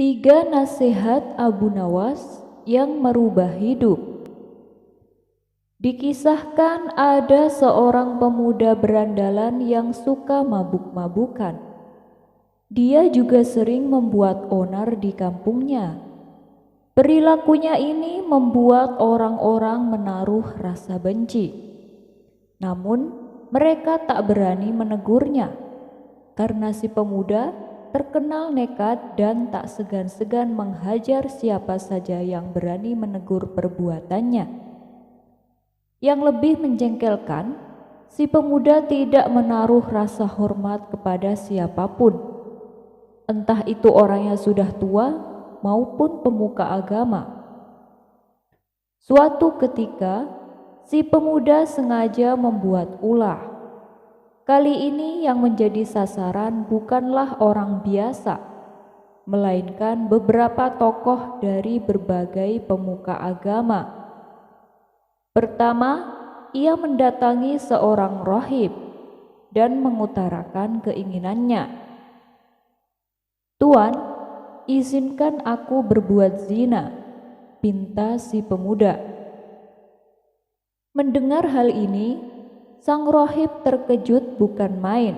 Tiga nasihat Abu Nawas yang merubah hidup. Dikisahkan ada seorang pemuda berandalan yang suka mabuk-mabukan. Dia juga sering membuat onar di kampungnya. Perilakunya ini membuat orang-orang menaruh rasa benci. Namun, mereka tak berani menegurnya karena si pemuda terkenal nekat dan tak segan-segan menghajar siapa saja yang berani menegur perbuatannya. Yang lebih menjengkelkan, si pemuda tidak menaruh rasa hormat kepada siapapun, entah itu orang yang sudah tua maupun pemuka agama. Suatu ketika, si pemuda sengaja membuat ulah. Kali ini yang menjadi sasaran bukanlah orang biasa, melainkan beberapa tokoh dari berbagai pemuka agama. Pertama, ia mendatangi seorang rahib dan mengutarakan keinginannya. "Tuan, izinkan aku berbuat zina," pinta si pemuda. Mendengar hal ini, sang rohib terkejut bukan main.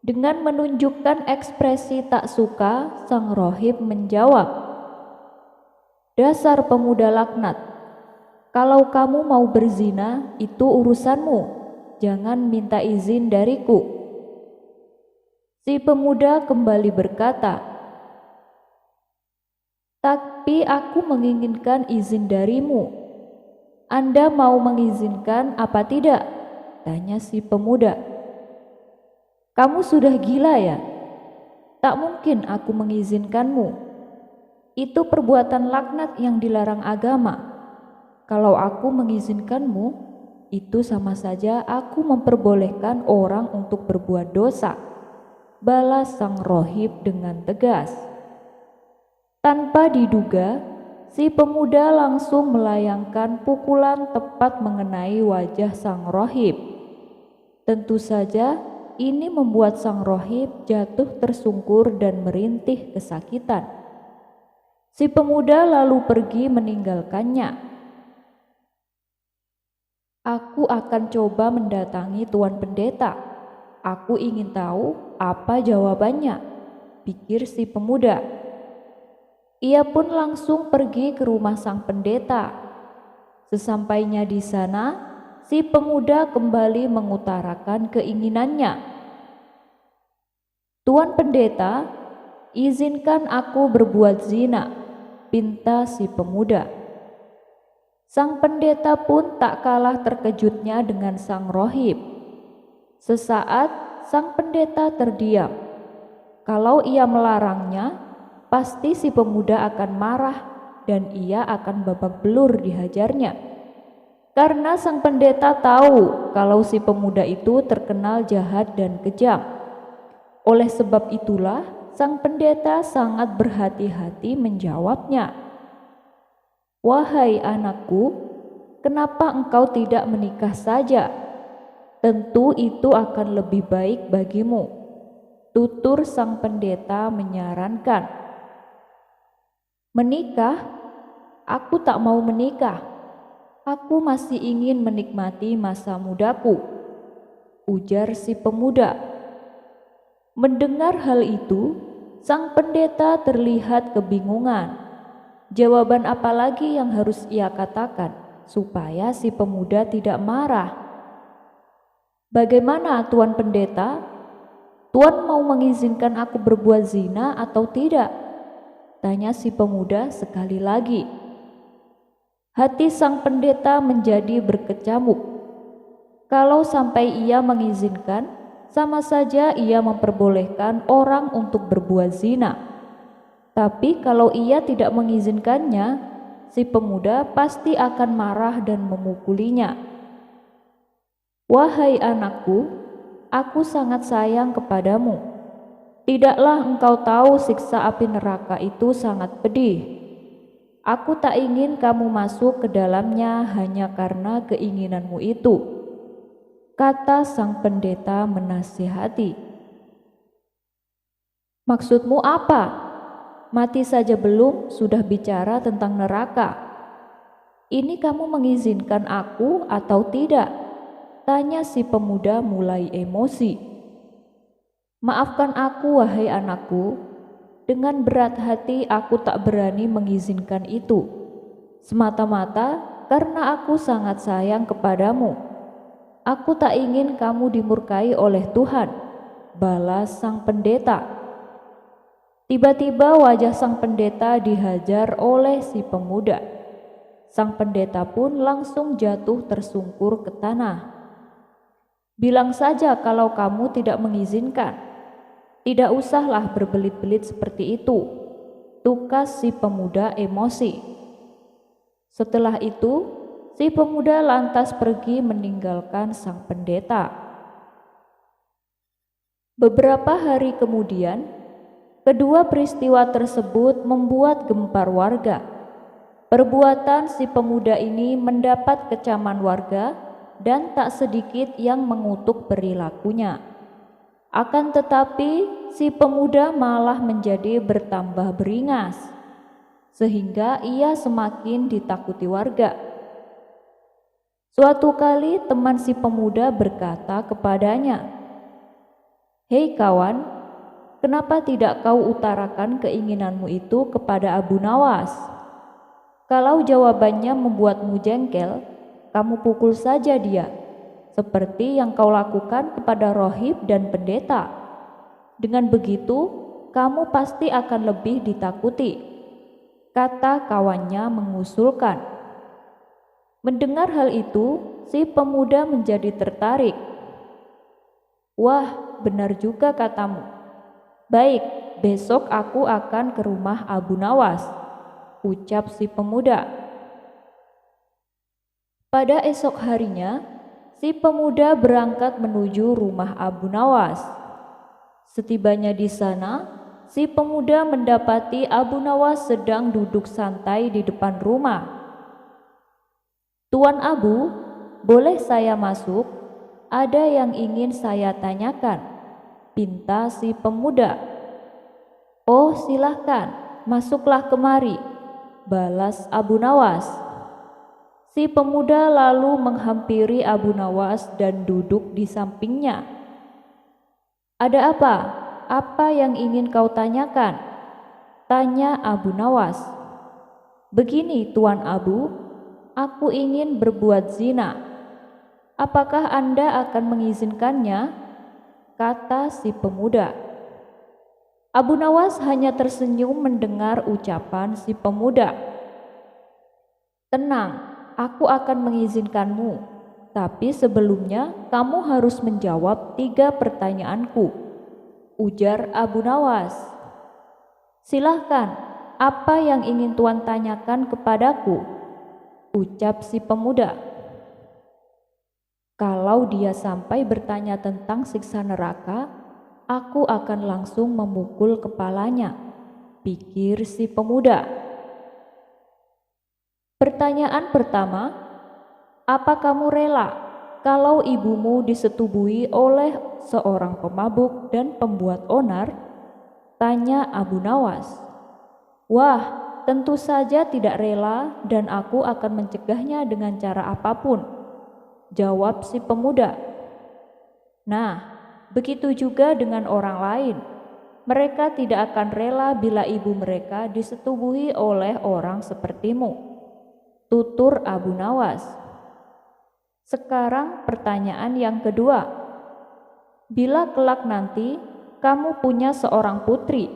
Dengan menunjukkan ekspresi tak suka, sang rohib menjawab, "Dasar pemuda laknat, kalau kamu mau berzina, itu urusanmu, jangan minta izin dariku." Si pemuda kembali berkata, "Tapi aku menginginkan izin darimu. Anda mau mengizinkan apa tidak?" tanya si pemuda. "Kamu sudah gila ya? Tak mungkin aku mengizinkanmu. Itu perbuatan laknat yang dilarang agama. Kalau aku mengizinkanmu, itu sama saja aku memperbolehkan orang untuk berbuat dosa," balas sang rohib dengan tegas. Tanpa diduga, si pemuda langsung melayangkan pukulan tepat mengenai wajah sang rohib. Tentu saja ini membuat sang rohib jatuh tersungkur dan merintih kesakitan. Si pemuda lalu pergi meninggalkannya. "Aku akan coba mendatangi Tuan Pendeta. Aku ingin tahu apa jawabannya," pikir si pemuda. Ia pun langsung pergi ke rumah sang pendeta. Sesampainya di sana, si pemuda kembali mengutarakan keinginannya. "Tuan Pendeta, izinkan aku berbuat zina," pinta si pemuda. Sang pendeta pun tak kalah terkejutnya dengan sang rohib. Sesaat sang pendeta terdiam. Kalau ia melarangnya, pasti si pemuda akan marah dan ia akan babak belur dihajarnya. Karena sang pendeta tahu kalau si pemuda itu terkenal jahat dan kejam. Oleh sebab itulah, sang pendeta sangat berhati-hati menjawabnya. "Wahai anakku, kenapa engkau tidak menikah saja? Tentu itu akan lebih baik bagimu," tutur sang pendeta menyarankan. "Menikah? Aku tak mau menikah. Aku masih ingin menikmati masa mudaku," ujar si pemuda. Mendengar hal itu, sang pendeta terlihat kebingungan. Jawaban apa lagi yang harus ia katakan supaya si pemuda tidak marah? "Bagaimana, Tuan Pendeta? Tuan mau mengizinkan aku berbuat zina atau tidak?" tanya si pemuda sekali lagi. Hati sang pendeta menjadi berkecamuk. Kalau sampai ia mengizinkan, sama saja ia memperbolehkan orang untuk berbuat zina. Tapi kalau ia tidak mengizinkannya, si pemuda pasti akan marah dan memukulinya. "Wahai anakku, aku sangat sayang kepadamu. Tidaklah engkau tahu siksa api neraka itu sangat pedih. Aku tak ingin kamu masuk ke dalamnya hanya karena keinginanmu itu," kata sang pendeta menasihati. "Maksudmu apa?" Mati saja belum, sudah bicara tentang neraka. Ini kamu mengizinkan aku atau tidak? Tanya si pemuda mulai emosi. Maafkan aku, wahai anakku. Dengan berat hati aku tak berani mengizinkan itu. Semata-mata karena aku sangat sayang kepadamu. Aku tak ingin kamu dimurkai oleh Tuhan, balas sang pendeta. Tiba-tiba wajah sang pendeta dihajar oleh si pemuda. Sang pendeta pun langsung jatuh tersungkur ke tanah. Bilang saja kalau kamu tidak mengizinkan. Tidak usahlah berbelit-belit seperti itu, tukas si pemuda emosi. Setelah itu, si pemuda lantas pergi meninggalkan sang pendeta. Beberapa hari kemudian, kedua peristiwa tersebut membuat gempar warga. Perbuatan si pemuda ini mendapat kecaman warga dan tak sedikit yang mengutuk perilakunya. Akan tetapi si pemuda malah menjadi bertambah beringas, sehingga ia semakin ditakuti warga. Suatu kali teman si pemuda berkata kepadanya, "Hei kawan, kenapa tidak kau utarakan keinginanmu itu kepada Abu Nawas? Kalau jawabannya membuatmu jengkel, kamu pukul saja dia, seperti yang kau lakukan kepada rohib dan pendeta. Dengan begitu, kamu pasti akan lebih ditakuti," kata kawannya mengusulkan. Mendengar hal itu, si pemuda menjadi tertarik. "Wah, benar juga katamu. Baik, besok aku akan ke rumah Abu Nawas," ucap si pemuda. Pada esok harinya, si pemuda berangkat menuju rumah Abu Nawas. Setibanya di sana, si pemuda mendapati Abu Nawas sedang duduk santai di depan rumah. "Tuan Abu, boleh saya masuk? Ada yang ingin saya tanyakan," pinta si pemuda. "Oh, silahkan, masuklah kemari," balas Abu Nawas. Si pemuda lalu menghampiri Abu Nawas dan duduk di sampingnya. "Ada apa? Apa yang ingin kau tanyakan?" tanya Abu Nawas. "Begini, Tuan Abu, aku ingin berbuat zina. Apakah Anda akan mengizinkannya?" kata si pemuda. Abu Nawas hanya tersenyum mendengar ucapan si pemuda. "Tenang, aku akan mengizinkanmu, tapi sebelumnya kamu harus menjawab 3 pertanyaanku," ujar Abu Nawas. "Silahkan, apa yang ingin Tuan tanyakan kepadaku?" ucap si pemuda. "Kalau dia sampai bertanya tentang siksa neraka, aku akan langsung memukul kepalanya," pikir si pemuda. Pertanyaan pertama, "Apa kamu rela kalau ibumu disetubuhi oleh seorang pemabuk dan pembuat onar?" tanya Abu Nawas. "Wah, tentu saja tidak rela dan aku akan mencegahnya dengan cara apapun," jawab si pemuda. "Nah, begitu juga dengan orang lain. Mereka tidak akan rela bila ibu mereka disetubuhi oleh orang sepertimu," tutur Abu Nawas. Sekarang pertanyaan yang kedua. "Bila kelak nanti kamu punya seorang putri,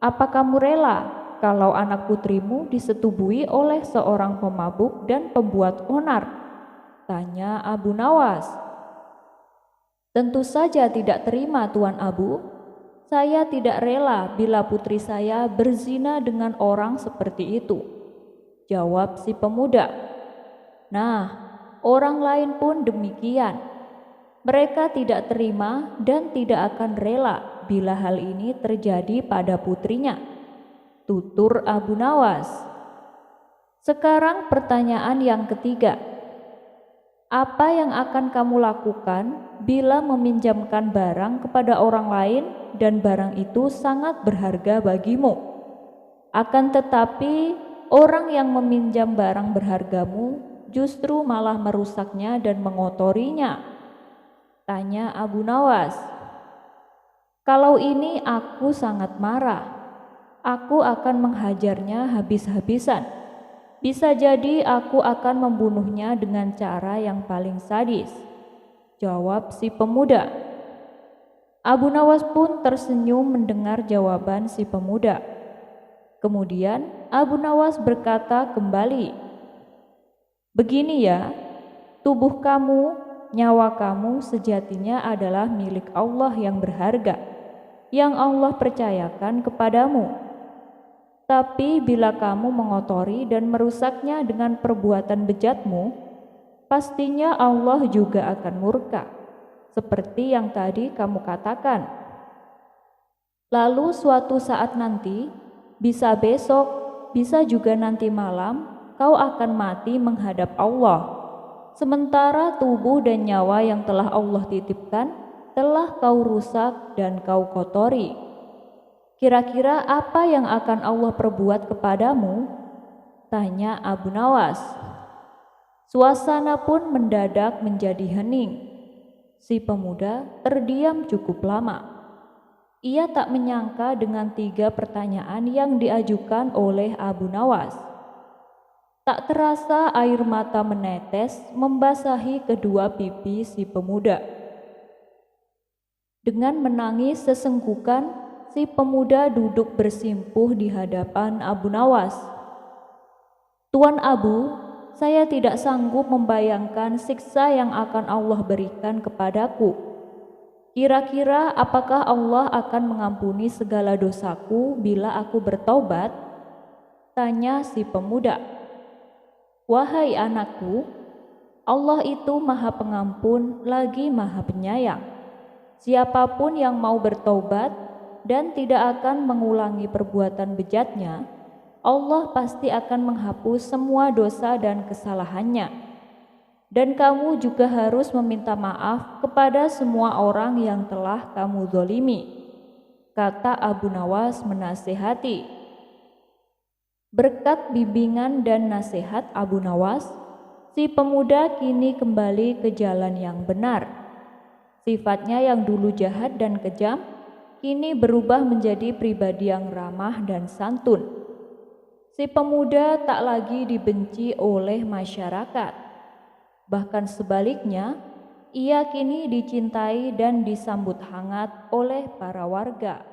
apa kamu rela kalau anak putrimu disetubuhi oleh seorang pemabuk dan pembuat onar?" tanya Abu Nawas. "Tentu saja tidak terima, Tuan Abu. Saya tidak rela bila putri saya berzina dengan orang seperti itu," jawab si pemuda. "Nah, orang lain pun demikian. Mereka tidak terima dan tidak akan rela bila hal ini terjadi pada putrinya," tutur Abu Nawas. Sekarang pertanyaan yang ketiga. "Apa yang akan kamu lakukan bila meminjamkan barang kepada orang lain dan barang itu sangat berharga bagimu?" Akan tetapi orang yang meminjam barang berhargamu justru malah merusaknya dan mengotorinya. Tanya Abu Nawas. Kalau ini aku sangat marah. Aku akan menghajarnya habis-habisan. Bisa jadi aku akan membunuhnya dengan cara yang paling sadis. Jawab si pemuda. Abu Nawas pun tersenyum mendengar jawaban si pemuda. Kemudian Abu Nawas berkata kembali, begini ya, tubuh kamu, nyawa kamu sejatinya adalah milik Allah yang berharga, yang Allah percayakan kepadamu. Tapi bila kamu mengotori dan merusaknya dengan perbuatan bejatmu, pastinya Allah juga akan murka, seperti yang tadi kamu katakan. Lalu suatu saat nanti, bisa besok, bisa juga nanti malam, kau akan mati menghadap Allah. Sementara tubuh dan nyawa yang telah Allah titipkan, telah kau rusak dan kau kotori. Kira-kira apa yang akan Allah perbuat kepadamu? Tanya Abu Nawas. Suasana pun mendadak menjadi hening. Si pemuda terdiam cukup lama. Ia tak menyangka dengan 3 pertanyaan yang diajukan oleh Abu Nawas. Tak terasa air mata menetes membasahi kedua pipi si pemuda. Dengan menangis sesenggukan, si pemuda duduk bersimpuh di hadapan Abu Nawas. Tuan Abu, saya tidak sanggup membayangkan siksa yang akan Allah berikan kepadaku. Kira-kira apakah Allah akan mengampuni segala dosaku bila aku bertobat? Tanya si pemuda. Wahai anakku, Allah itu Maha Pengampun lagi Maha Penyayang. Siapapun yang mau bertobat dan tidak akan mengulangi perbuatan bejatnya, Allah pasti akan menghapus semua dosa dan kesalahannya. Dan kamu juga harus meminta maaf kepada semua orang yang telah kamu zolimi, kata Abu Nawas menasehati. Berkat bimbingan dan nasihat Abu Nawas, si pemuda kini kembali ke jalan yang benar. Sifatnya yang dulu jahat dan kejam, kini berubah menjadi pribadi yang ramah dan santun. Si pemuda tak lagi dibenci oleh masyarakat. Bahkan sebaliknya, ia kini dicintai dan disambut hangat oleh para warga.